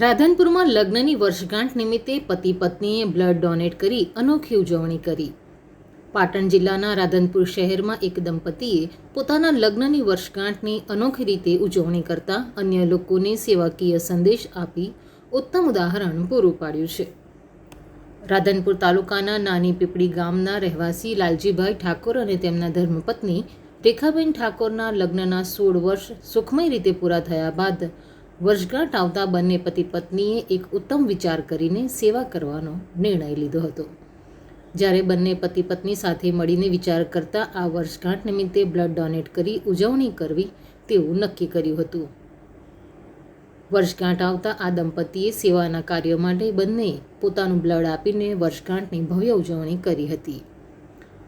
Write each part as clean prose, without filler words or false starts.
રાધનપુરમાં લગ્નની વર્ષગાંઠ નિમિત્તે પતિ પત્નીએ બ્લડ ડોનેટ કરી અનોખી ઉજવણી કરી. પાટણ જિલ્લાના રાધનપુર શહેરમાં એક દંપતીએ પોતાના લગ્નની વર્ષગાંઠની અનોખી રીતે ઉજવણી કરતા અન્ય લોકોને સેવાકીય સંદેશ આપી ઉત્તમ ઉદાહરણ પૂરું પાડ્યું છે. રાધનપુર તાલુકાના નાની પીપળી ગામના રહેવાસી લાલજીભાઈ ઠાકોર અને તેમના ધર્મપત્ની રેખાબેન ઠાકોરના લગ્નના 16 વર્ષ સુખમય રીતે પૂરા થયા બાદ વર્ષગાંઠ આવતા બંને પતિ પત્નીએ એક ઉત્તમ વિચાર કરીને સેવા કરવાનો નિર્ણય લીધો હતો. જ્યારે બંને પતિ પત્ની સાથે મળીને વિચાર કરતા આ વર્ષગાંઠ નિમિત્તે બ્લડ ડોનેટ કરી ઉજવણી કરવી તેવું નક્કી કર્યું હતું. વર્ષગાંઠ આવતા આ દંપતીએ સેવાના કાર્યો માટે બંનેએ પોતાનું બ્લડ આપીને વર્ષગાંઠની ભવ્ય ઉજવણી કરી હતી.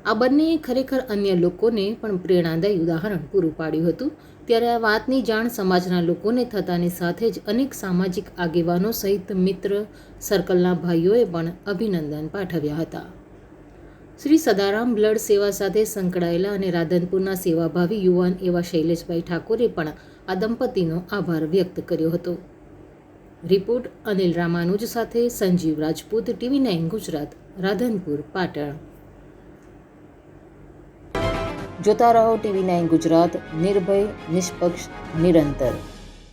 આ બંનેએ ખરેખર અન્ય લોકોને પણ પ્રેરણાદાયી ઉદાહરણ પૂરું પાડ્યું હતું. ત્યારે આ વાતની જાણ સમાજના લોકોને થતાની સાથે જ અનેક સામાજિક આગેવાનો સહિત મિત્ર સર્કલના ભાઈઓએ પણ અભિનંદન પાઠવ્યા હતા. શ્રી સદારામ બ્લડ સેવા સાથે સંકળાયેલા અને રાધનપુરના સેવાભાવી યુવાન એવા શૈલેષભાઈ ઠાકોરે પણ આ દંપતીનો આભાર વ્યક્ત કર્યો હતો. રિપોર્ટ અનિલ રામાનુજ સાથે સંજીવ રાજપૂત, TV9 ગુજરાત, રાધનપુર, પાટણ. જોતા રહો TV9 ગુજરાત, નિર્ભય, નિષ્પક્ષ, નિરંતર.